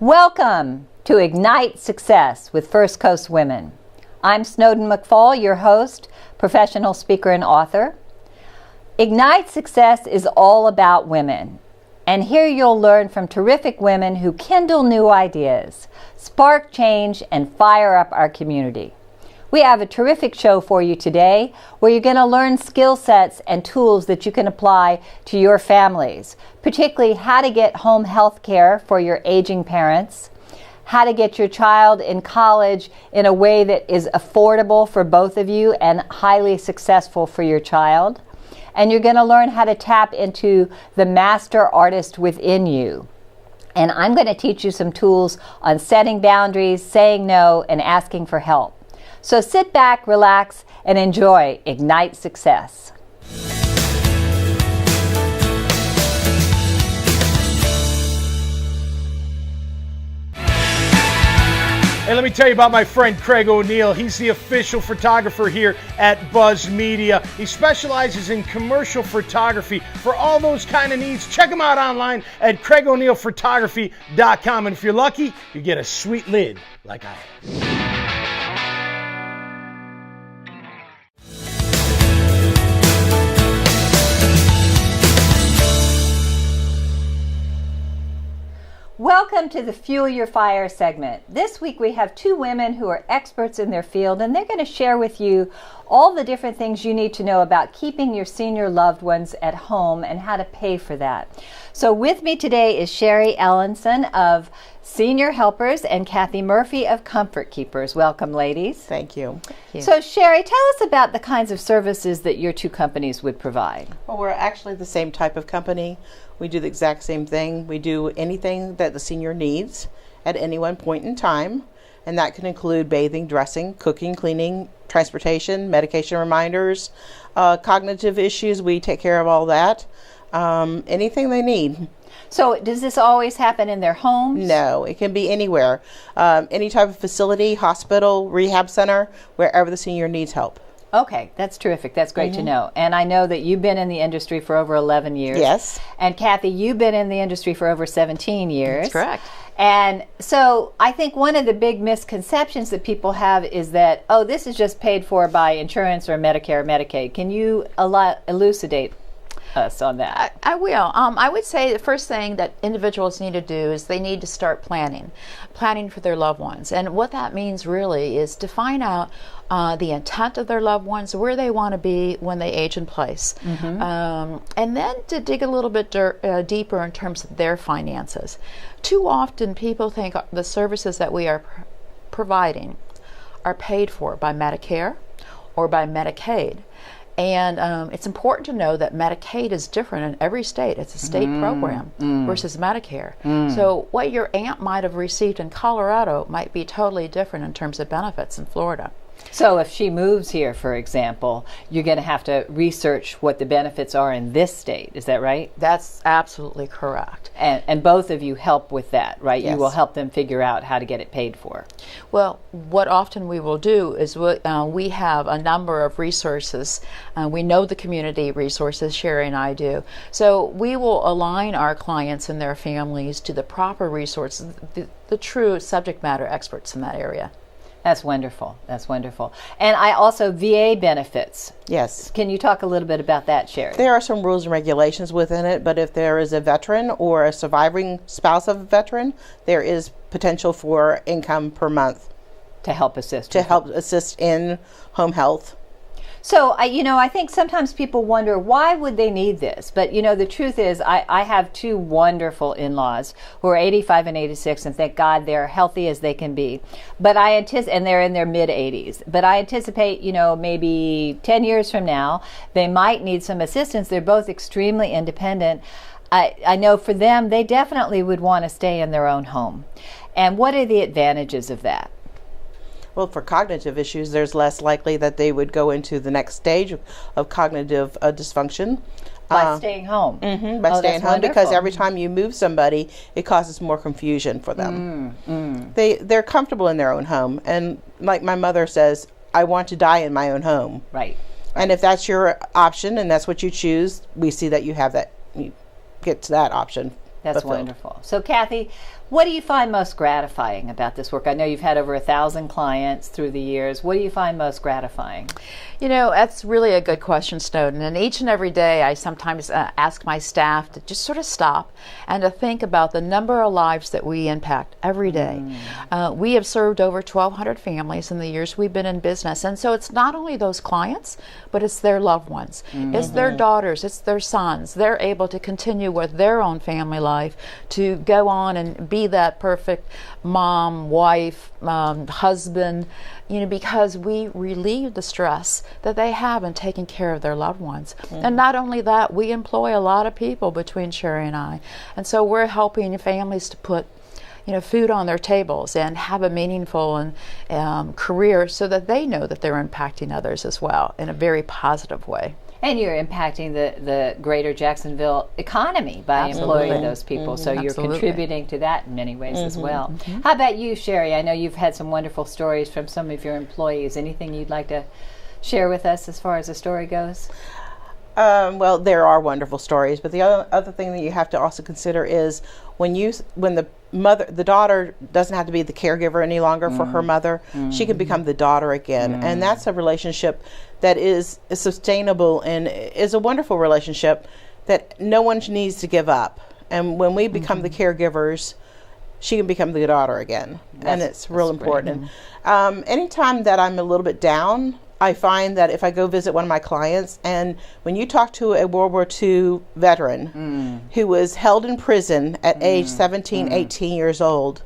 Welcome to Ignite Success with First Coast Women. I'm Snowden McFall, your host, professional speaker and author. Ignite Success is all about women. And here you'll learn from terrific women who kindle new ideas, spark change, and fire up our community. We have a terrific show for you today where you're going to learn skill sets and tools that you can apply to your families, particularly how to get home health care for your aging parents, how to get your child in college in a way that is affordable for both of you and highly successful for your child. And you're going to learn how to tap into the master artist within you. And I'm going to teach you some tools on setting boundaries, saying no, and asking for help. So sit back, relax, and enjoy Ignite Success. Hey, let me tell you about my friend Craig O'Neill. He's the official photographer here at Buzz Media. He specializes in commercial photography for all those kind of needs. Check him out online at CraigO'NeillPhotography.com. And if you're lucky, you get a sweet lid like I have. Welcome to the Fuel Your Fire segment. This week we have two women who are experts in their field, and they're going to share with you all the different things you need to know about keeping your senior loved ones at home and how to pay for that. So with me today is Sheree Ellington of Senior Helpers and Kathy Murphy of Comfort Keepers. Welcome, ladies. Thank you. So Sheree, tell us about the kinds of services that your two companies would provide. Well, we're actually the same type of company. We do the exact same thing. We do anything that the senior needs at any one point in time, and that can include bathing, dressing, cooking, cleaning, transportation, medication reminders, cognitive issues. We take care of all that. Anything they need. So does this always happen in their homes? No, it can be anywhere. Any type of facility, hospital, rehab center, wherever the senior needs help. Okay, that's terrific. That's great to know. And I know that you've been in the industry for over 11 years. Yes. And Kathy, you've been in the industry for over 17 years. That's correct. And so I think one of the big misconceptions that people have is that, oh, this is just paid for by insurance or Medicare or Medicaid. Can you elucidate us on that? I will. I would say the first thing that individuals need to do is they need to start planning for their loved ones. And what that means really is to find out the intent of their loved ones, where they want to be when they age in place. And then to dig a little bit deeper in terms of their finances. Too often people think the services that we are providing are paid for by Medicare or by Medicaid. And it's important to know that Medicaid is different in every state. It's a state program versus Medicare. So what your aunt might have received in Colorado might be totally different in terms of benefits in Florida. So if she moves here, for example, you're going to have to research what the benefits are in this state. Is that right? That's absolutely correct. And both of you help with that, right? Yes. You will help them figure out how to get it paid for. Well, what often we will do is we have a number of resources. We know the community resources, Sheree and I do. So we will align our clients and their families to the proper resources, the true subject matter experts in that area. That's wonderful. That's wonderful. And I also VA benefits. Yes. Can you talk a little bit about that, Sheree? There are some rules and regulations within it, but if there is a veteran or a surviving spouse of a veteran, there is potential for income per month. To help assist. To help assist in home health. So, I think sometimes people wonder, why would they need this? But, the truth is, I have two wonderful in-laws who are 85 and 86, and thank God they're healthy as they can be. But and they're in their mid-80s. But I anticipate, maybe 10 years from now, they might need some assistance. They're both extremely independent. I know for them, they definitely would want to stay in their own home. And what are the advantages of that? Well, for cognitive issues, there's less likely that they would go into the next stage of cognitive dysfunction. By staying home. By staying home, because every time you move somebody, it causes more confusion for them. They're comfortable in their own home. And like my mother says, I want to die in my own home. Right. And if that's your option and that's what you choose, we see that you have that, you get to that option. That's fulfilled. wonderful. So Kathy, What do you find most gratifying about this work? I know you've had over 1,000 clients through the years. What do you find most gratifying? You know, that's really a good question, Snowden. And each and every day I sometimes ask my staff to just sort of stop and to think about the number of lives that we impact every day. We have served over 1,200 families in the years we've been in business. And so it's not only those clients, but it's their loved ones. It's their daughters, it's their sons. They're able to continue with their own family life, to go on and be that perfect mom, wife, husband, you know, because we relieve the stress that they have in taking care of their loved ones. And not only that, we employ a lot of people between Sheree and I. And so we're helping families to put, you know, food on their tables and have a meaningful and career, so that they know that they're impacting others as well in a very positive way. And you're impacting the greater Jacksonville economy by employing those people. So you're contributing to that in many ways as well. How about you, Sheree? I know you've had some wonderful stories from some of your employees. Anything you'd like to share with us as far as the story goes? Well, there are wonderful stories, but the other thing that you have to also consider is when the daughter doesn't have to be the caregiver any longer for her mother, she can become the daughter again, and that's a relationship that is sustainable and is a wonderful relationship that no one needs to give up. And when we become the caregivers, she can become the daughter again, and it's real important. Anytime that I'm a little bit down, I find that if I go visit one of my clients, and when you talk to a World War II veteran who was held in prison at age 17, 18 years old,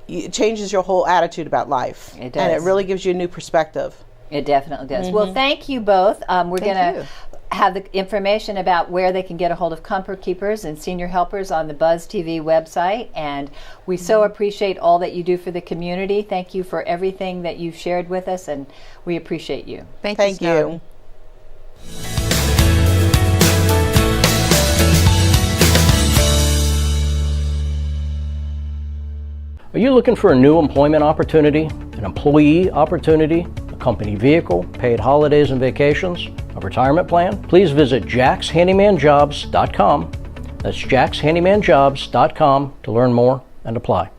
it changes your whole attitude about life. It does. And it really gives you a new perspective. It definitely does. Well, thank you both. We're going to have the information about where they can get a hold of comfort keepers and senior helpers on the Buzz TV website. And we so appreciate all that you do for the community. Thank you for everything that you've shared with us, and we appreciate you. Thank you. Are you looking for a new employment opportunity, an employee opportunity, a company vehicle, paid holidays and vacations, a retirement plan? Please visit jackshandymanjobs.com. That's jackshandymanjobs.com to learn more and apply.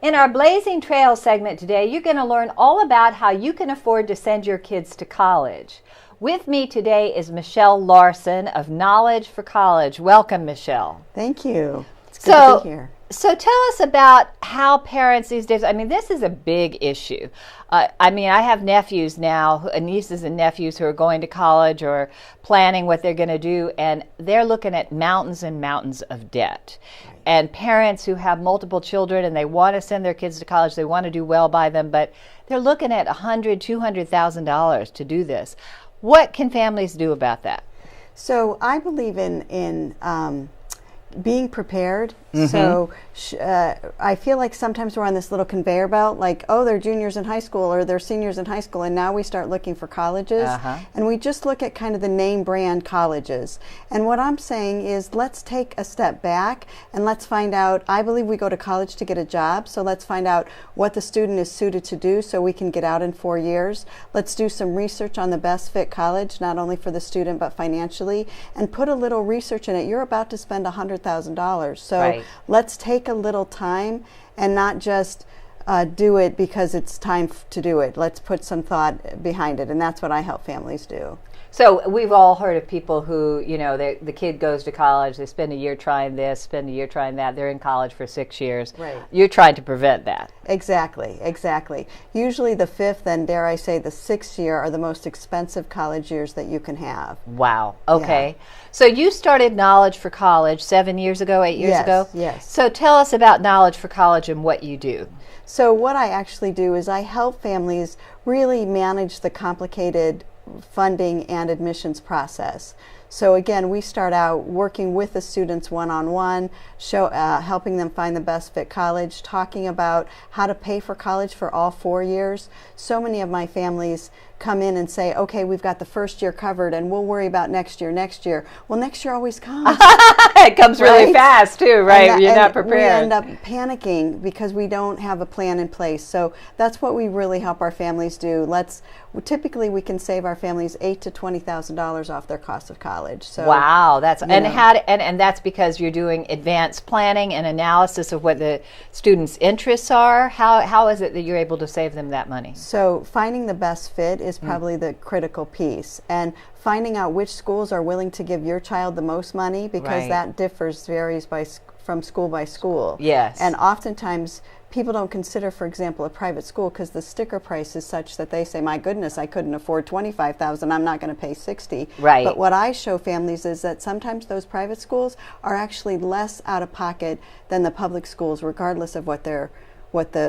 In our Blazing Trails segment today, you're going to learn all about how you can afford to send your kids to college. With me today is Michelle Larson of Knowledge for College. Welcome, Michelle. Thank you. It's good to be here. So tell us about how parents these days, I mean, this is a big issue. I mean, I have nephews now, nieces and nephews who are going to college or planning what they're going to do, and they're looking at mountains and mountains of debt. Right. And parents who have multiple children and they want to send their kids to college, they want to do well by them, but they're looking at $100,000, $200,000 to do this. What can families do about that? So I believe in being prepared. So I feel like sometimes we're on this little conveyor belt, like, oh, they're juniors in high school or they're seniors in high school, and now we start looking for colleges, and we just look at kind of the name brand colleges. And what I'm saying is, let's take a step back and let's find out, I believe we go to college to get a job, so let's find out what the student is suited to do so we can get out in 4 years. Let's do some research on the best fit college, not only for the student but financially, and put a little research in it. You're about to spend $100,000, so let's take a little time and not just do it because it's time to do it. Let's put some thought behind it, and that's what I help families do. So we've all heard of people who, you know, the kid goes to college, they spend a year trying this, spend a year trying that, they're in college for 6 years. Right. You're trying to prevent that. Exactly, exactly. Usually the 5th and, dare I say, the 6th year are the most expensive college years that you can have. Wow. Okay. Yeah. So you started Knowledge for College 7 years ago, 8 years ago? Yes. So tell us about Knowledge for College and what you do. So what I actually do is I help families really manage the complicated funding and admissions process. So again, we start out working with the students one-on-one, helping them find the best fit college, talking about how to pay for college for all 4 years. So many of my families come in and say, okay, we've got the first year covered and we'll worry about next year. Well, next year always comes. It comes really fast too, right? You're not prepared. We end up panicking because we don't have a plan in place. So that's what we really help our families do. typically we can save our families $8,000 to $20,000 off their cost of college. So wow, and that's because you're doing advanced planning and analysis of what the students' interests are. How is it that you're able to save them that money? So finding the best fit is probably the critical piece, and finding out which schools are willing to give your child the most money, because that varies from school by school. Yes. And oftentimes people don't consider, for example, a private school because the sticker price is such that they say, my goodness, I couldn't afford $25,000, I'm not going to pay $60,000. Right. But what I show families is that sometimes those private schools are actually less out of pocket than the public schools, regardless of what the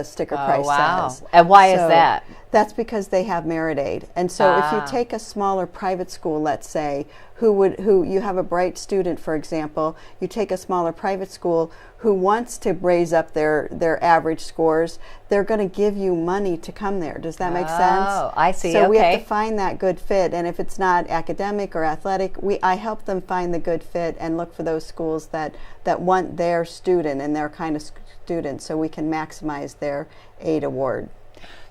sticker price says. And why is that? That's because they have merit aid. And so if you take a smaller private school, let's say, who you have a bright student, for example, you take a smaller private school who wants to raise up their average scores, they're going to give you money to come there. Does that make sense? Oh, I see. So we have to find that good fit, and if it's not academic or athletic, I help them find the good fit and look for those schools that want their student and their kind of student, so we can maximize their aid award.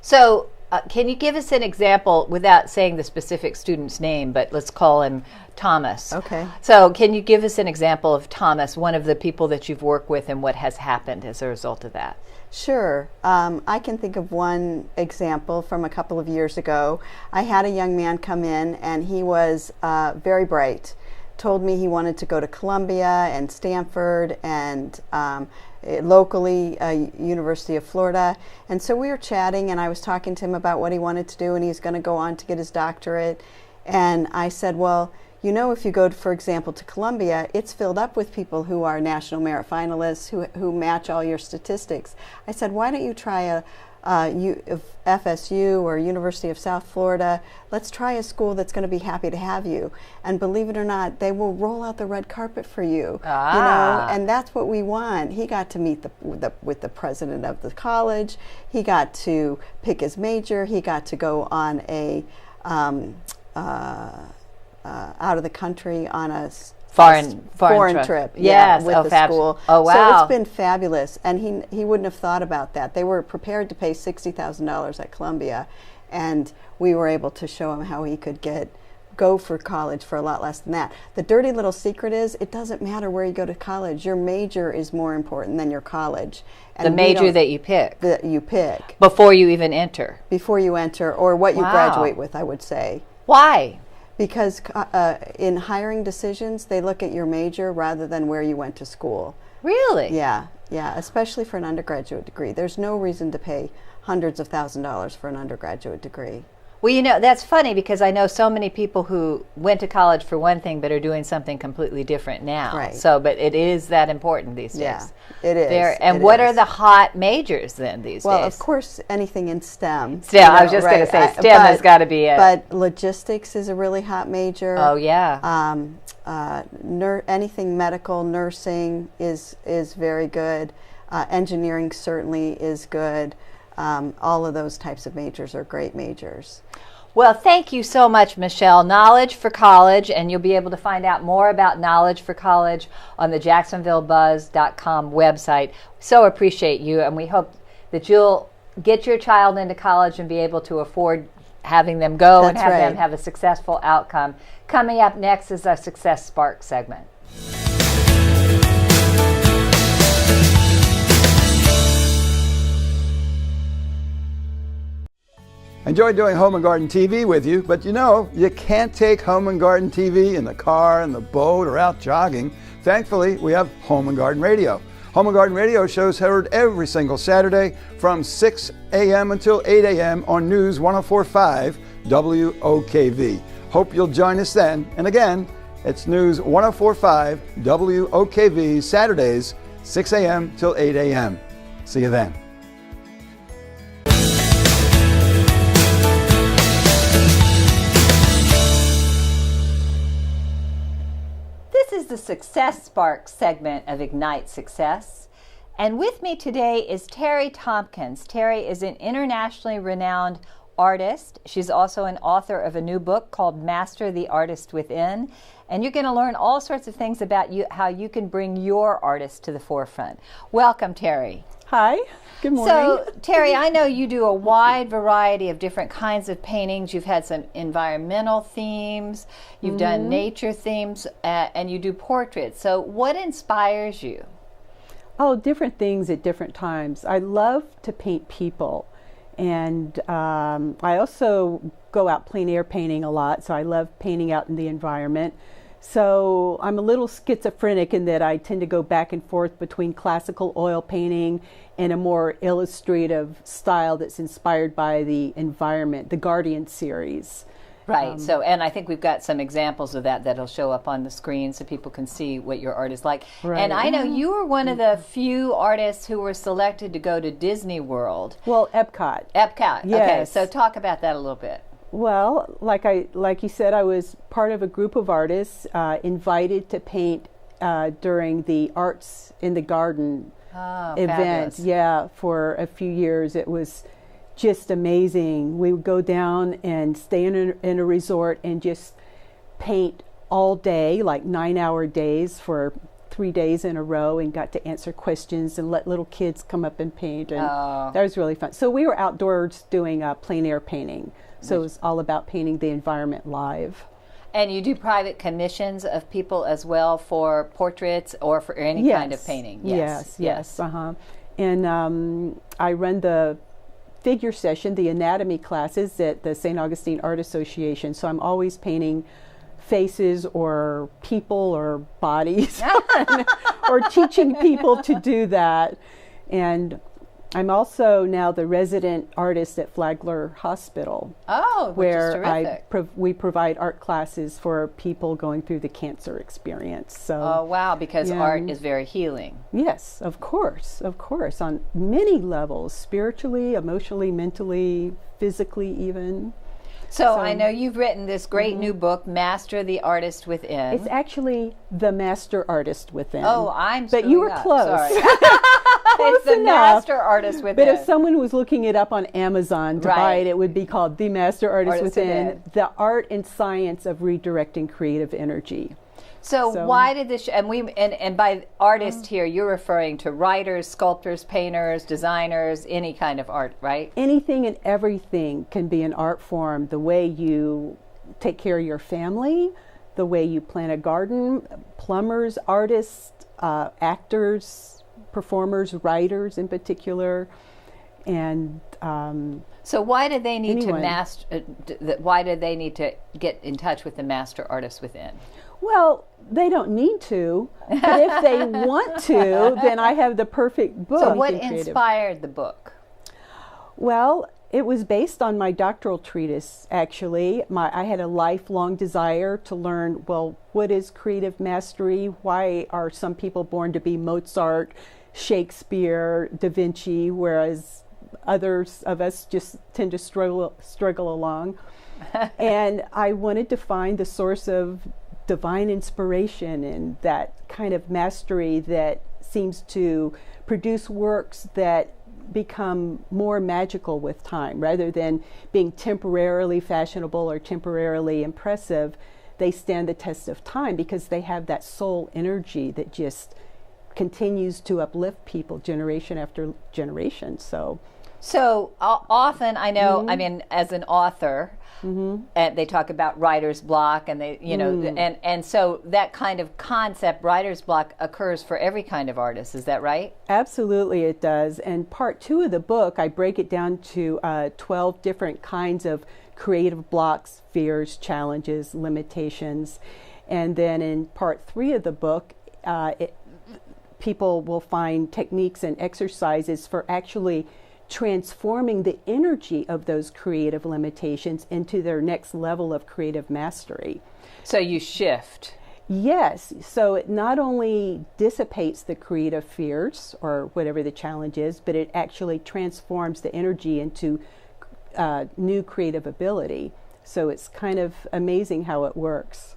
So can you give us an example without saying the specific student's name, but let's call him Thomas. Okay. So can you give us an example of Thomas, one of the people that you've worked with, and what has happened as a result of that? Sure. I can think of one example from a couple of years ago. I had a young man come in, and he was very bright. Told me he wanted to go to Columbia and Stanford and locally, University of Florida. And so we were chatting, and I was talking to him about what he wanted to do, and he's going to go on to get his doctorate. And I said, well, you know, if you go, for example, to Columbia, it's filled up with people who are national merit finalists who match all your statistics. I said, why don't you try FSU or University of South Florida? Let's try a school that's going to be happy to have you. And believe it or not, they will roll out the red carpet for you. You know, and that's what we want. He got to meet with the president of the college. He got to pick his major. He got to go on a out of the country on a foreign trip. Yes, with the school. Oh, wow. So it's been fabulous, and he wouldn't have thought about that. They were prepared to pay $60,000 at Columbia, and we were able to show him how he could go for college for a lot less than that. The dirty little secret is, it doesn't matter where you go to college. Your major is more important than your college. And the major that you pick. That you pick. Before you even enter. Before you enter, or what you graduate with, I would say. Why? Because in hiring decisions, they look at your major rather than where you went to school. Really? Yeah, especially for an undergraduate degree. There's no reason to pay hundreds of $1,000s for an undergraduate degree. Well, you know, that's funny because I know so many people who went to college for one thing but are doing something completely different now. Right. So, but it is that important these days. Yeah, it is. And what are the hot majors then these days? Well, of course, anything in STEM. STEM, I was just going to say, STEM has got to be it. But logistics is a really hot major. Oh, yeah. Anything medical, nursing is very good. Engineering certainly is good. All of those types of majors are great majors. Well, thank you so much, Michelle. Knowledge for College, and you'll be able to find out more about Knowledge for College on the JacksonvilleBuzz.com website. So appreciate you, and we hope that you'll get your child into college and be able to afford having them go and have them have a successful outcome. Coming up next is our Success Spark segment. Enjoy doing Home and Garden TV with you, but you know, you can't take Home and Garden TV in the car, in the boat, or out jogging. Thankfully, we have Home and Garden Radio. Home and Garden Radio shows heard every single Saturday from 6 a.m. until 8 a.m. on News 104.5 WOKV. Hope you'll join us then. And again, it's News 104.5 WOKV Saturdays, 6 a.m. till 8 a.m. See you then. This is the Success Spark segment of Ignite Success. And with me today is Teri Tompkins. Teri is an internationally renowned artist. She's also an author of a new book called Master the Artist Within. And you're going to learn all sorts of things about how you can bring your artist to the forefront. Welcome, Teri. Hi, good morning. So, Teri, I know you do a wide variety of different kinds of paintings. You've had some environmental themes, you've done nature themes, and you do portraits. So, what inspires you? Oh, different things at different times. I love to paint people, and I also go out plein air painting a lot, so I love painting out in the environment. So I'm a little schizophrenic in that I tend to go back and forth between classical oil painting and a more illustrative style that's inspired by the environment, the Guardian series. Right. So, and I think we've got some examples of that that'll show up on the screen so people can see what your art is like. Right. And I know you were one of the few artists who were selected to go to Disney World. Well, Epcot. Epcot. Okay. Yes. So talk about that a little bit. Well, like you said, I was part of a group of artists invited to paint during the Arts in the Garden event. Fabulous. Yeah, for a few years. It was just amazing. We would go down and stay in a resort and just paint all day, like 9-hour days for 3 days in a row, and got to answer questions and let little kids come up and paint. And that was really fun. So we were outdoors doing plein air painting. So it was all about painting the environment live. And you do private commissions of people as well for portraits or for any kind of painting? Yes. And I run the figure session, the anatomy classes at the St. Augustine Art Association. So I'm always painting faces or people or bodies or teaching people to do that. And I'm also now the resident artist at Flagler Hospital. Oh, which is terrific. We provide art classes for people going through the cancer experience. So, oh, wow, because art is very healing. Yes, of course, on many levels, spiritually, emotionally, mentally, physically even. So I know you've written this great new book, Master the Artist Within. It's actually The Master Artist Within. Oh, I'm But you were up. close. Sorry. Close It's The enough. Master Artist Within. But if someone was looking it up on Amazon to buy it, it would be called The Master Artist Within, The Art and Science of Redirecting Creative Energy. So why did this? And by artist here, you're referring to writers, sculptors, painters, designers, any kind of art, right? Anything and everything can be an art form. The way you take care of your family, the way you plant a garden, plumbers, artists, actors, performers, writers in particular, and so why did they need to master? Why did they need to get in touch with the Master Artist Within? Well, they don't need to, but if they want to, then I have the perfect book. So what inspired the book? Well, it was based on my doctoral treatise, actually. I had a lifelong desire to learn, well, what is creative mastery? Why are some people born to be Mozart, Shakespeare, Da Vinci, whereas others of us just tend to struggle along? And I wanted to find the source of divine inspiration and that kind of mastery that seems to produce works that become more magical with time. Rather than being temporarily fashionable or temporarily impressive, they stand the test of time because they have that soul energy that just continues to uplift people generation after generation. So often I know, I mean, as an author, and they talk about writer's block, and they, and so that kind of concept, writer's block, occurs for every kind of artist. Is that right? Absolutely, it does. And part 2 of the book, I break it down to 12 different kinds of creative blocks, fears, challenges, limitations, and then in part 3 of the book, people will find techniques and exercises for actually transforming the energy of those creative limitations into their next level of creative mastery. So you shift. Yes. So it not only dissipates the creative fears or whatever the challenge is, but it actually transforms the energy into new creative ability. So it's kind of amazing how it works.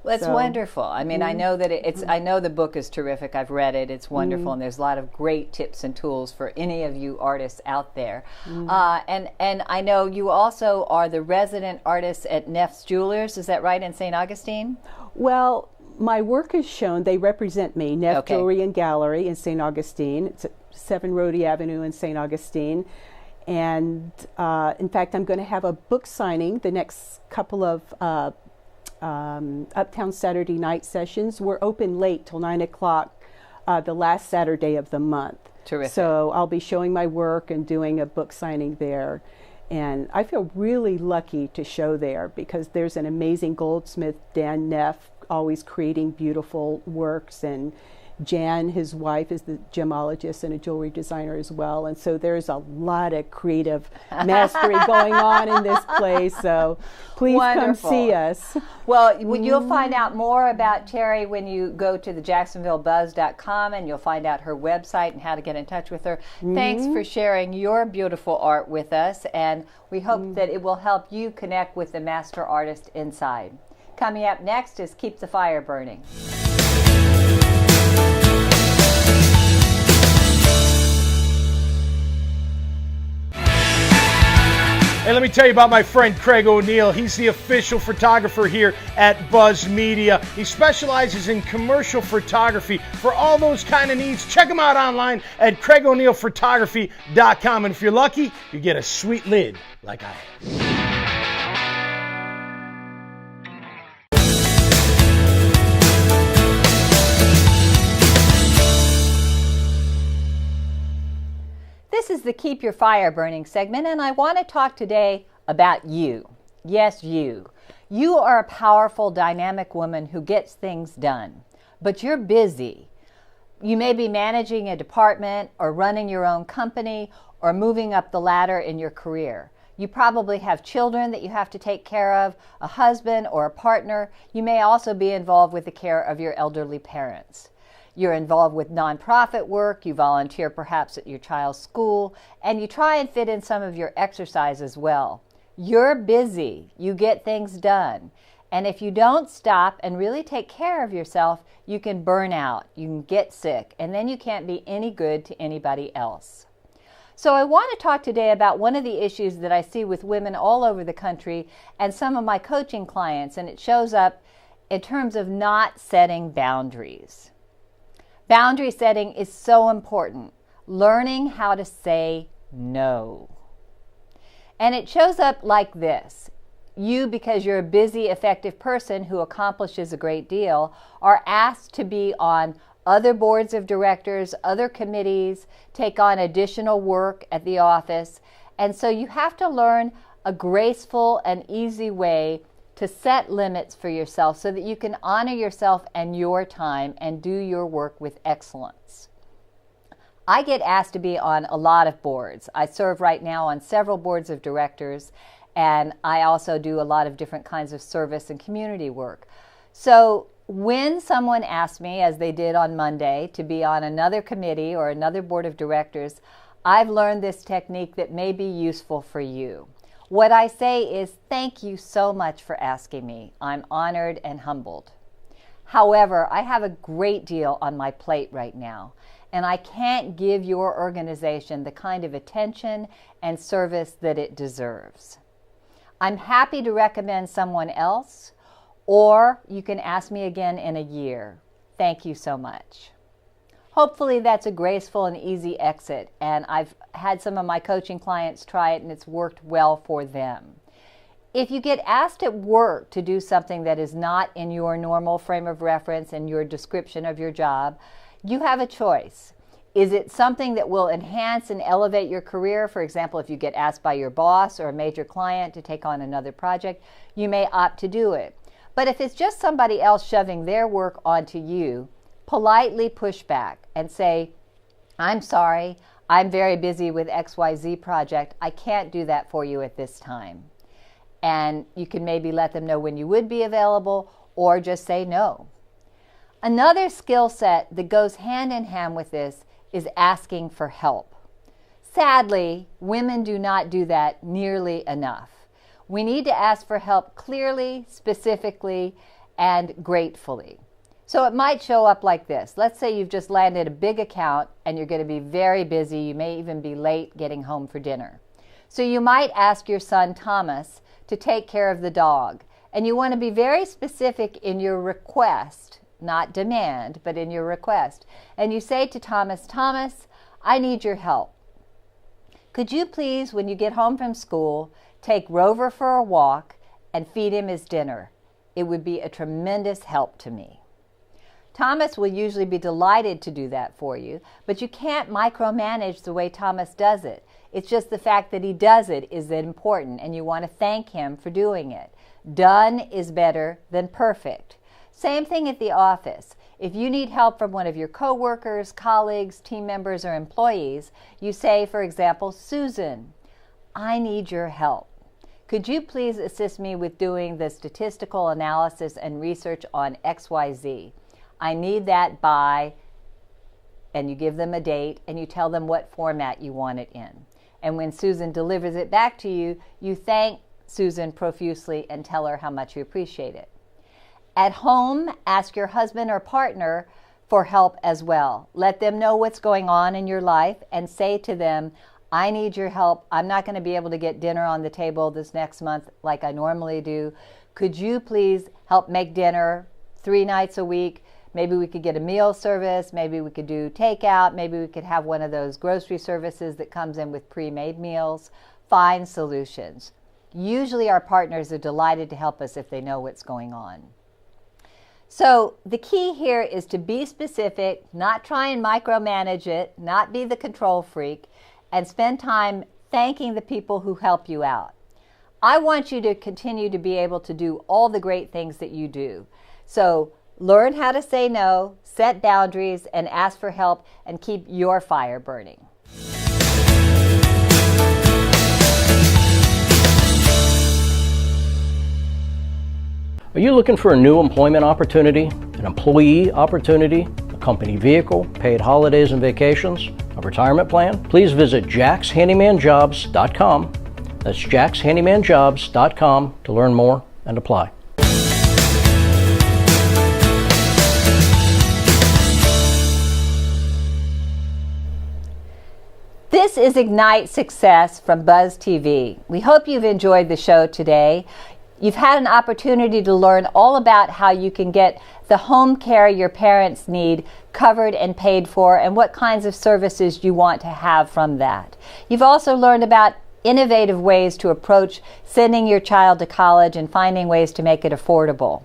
Well, that's wonderful. I mean, I know that I know the book is terrific. I've read it. It's wonderful, and there's a lot of great tips and tools for any of you artists out there. And I know you also are the resident artist at Neff's Jewelers. Is that right, in St. Augustine? Well, My work is shown. They represent me, Neff Okay. Jewelry and Gallery in St. Augustine. It's at 7 Rhodey Avenue in St. Augustine. And in fact, I'm going to have a book signing the next couple of Uptown Saturday night sessions. We're open late till 9 o'clock the last Saturday of the month. Terrific. So I'll be showing my work and doing a book signing there. And I feel really lucky to show there because there's an amazing goldsmith, Dan Neff, always creating beautiful works. And Jan, his wife, is the gemologist and a jewelry designer as well. And so there's a lot of creative mastery going on in this place. So please Wonderful. come see us. Well, you'll find out more about Teri when you go to the JacksonvilleBuzz.com, and you'll find out her website and how to get in touch with her. Thanks for sharing your beautiful art with us, and we hope that it will help you connect with the master artist inside. Coming up next is Keep the Fire Burning. Hey, let me tell you about my friend Craig O'Neill. He's the official photographer here at Buzz Media. He specializes in commercial photography for all those kind of needs. Check him out online at CraigO'NeillPhotography.com. And if you're lucky, you get a sweet lid like I have. This is the Keep Your Fire Burning segment, and I want to talk today about you. Yes, you. You are a powerful, dynamic woman who gets things done, but you're busy. You may be managing a department or running your own company or moving up the ladder in your career. You probably have children that you have to take care of, a husband or a partner. You may also be involved with the care of your elderly parents. You're involved with nonprofit work, you volunteer perhaps at your child's school, and you try and fit in some of your exercise as well. You're busy, you get things done, and if you don't stop and really take care of yourself, you can burn out, you can get sick, and then you can't be any good to anybody else. So I want to talk today about one of the issues that I see with women all over the country and some of my coaching clients, and it shows up in terms of not setting boundaries. Boundary setting is so important. Learning how to say no. And it shows up like this. You, because you're a busy, effective person who accomplishes a great deal, are asked to be on other boards of directors, other committees, take on additional work at the office. And so you have to learn a graceful and easy way to set limits for yourself so that you can honor yourself and your time and do your work with excellence. I get asked to be on a lot of boards. I serve right now on several boards of directors, and I also do a lot of different kinds of service and community work. So when someone asks me, as they did on Monday, to be on another committee or another board of directors, I've learned this technique that may be useful for you. What I say is, thank you so much for asking me. I'm honored and humbled. However, I have a great deal on my plate right now, and I can't give your organization the kind of attention and service that it deserves. I'm happy to recommend someone else, or you can ask me again in a year. Thank you so much. Hopefully that's a graceful and easy exit, and I've had some of my coaching clients try it and it's worked well for them. If you get asked at work to do something that is not in your normal frame of reference and your description of your job, you have a choice. Is it something that will enhance and elevate your career? For example, if you get asked by your boss or a major client to take on another project, you may opt to do it. But if it's just somebody else shoving their work onto you, politely push back and say, I'm sorry, I'm very busy with XYZ project. I can't do that for you at this time. And you can maybe let them know when you would be available or just say no. Another skill set that goes hand in hand with this is asking for help. Sadly, women do not do that nearly enough. We need to ask for help clearly, specifically, and gratefully. So it might show up like this. Let's say you've just landed a big account and you're going to be very busy. You may even be late getting home for dinner. So you might ask your son Thomas to take care of the dog. And you want to be very specific in your request not demand, but in your request. And you say to Thomas, Thomas, I need your help. Could you please, when you get home from school, take Rover for a walk and feed him his dinner? It would be a tremendous help to me. Thomas will usually be delighted to do that for you, but you can't micromanage the way Thomas does it. It's just the fact that he does it is important, and you want to thank him for doing it. Done is better than perfect. Same thing at the office. If you need help from one of your coworkers, colleagues, team members, or employees, you say, for example, Susan, I need your help. Could you please assist me with doing the statistical analysis and research on XYZ? I need that by, and you give them a date, and you tell them what format you want it in. And when Susan delivers it back to you, you thank Susan profusely and tell her how much you appreciate it. At home, ask your husband or partner for help as well. Let them know what's going on in your life and say to them, I need your help. I'm not going to be able to get dinner on the table this next month like I normally do. Could you please help make dinner 3 nights a week? Maybe we could get a meal service. Maybe we could do takeout. Maybe we could have one of those grocery services that comes in with pre-made meals. Find solutions. Usually our partners are delighted to help us if they know what's going on. So the key here is to be specific, not try and micromanage it, not be the control freak, and spend time thanking the people who help you out. I want you to continue to be able to do all the great things that you do. So learn how to say no, set boundaries, and ask for help, and keep your fire burning. Are you looking for a new employment opportunity, an employee opportunity, a company vehicle, paid holidays and vacations, a retirement plan? Please visit jackshandymanjobs.com. That's jackshandymanjobs.com to learn more and apply. This is Ignite Success from Buzz TV. We hope you've enjoyed the show today. You've had an opportunity to learn all about how you can get the home care your parents need covered and paid for, and what kinds of services you want to have from that. You've also learned about innovative ways to approach sending your child to college and finding ways to make it affordable.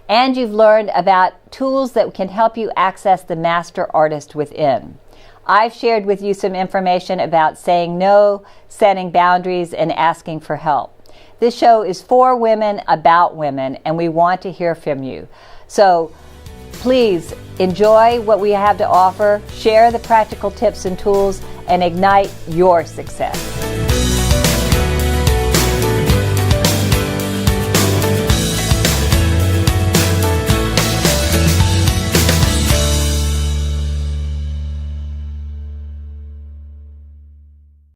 And you've learned about tools that can help you access the master artist within. I've shared with you some information about saying no, setting boundaries, and asking for help. This show is for women, about women, and we want to hear from you. So please enjoy what we have to offer, share the practical tips and tools, and ignite your success.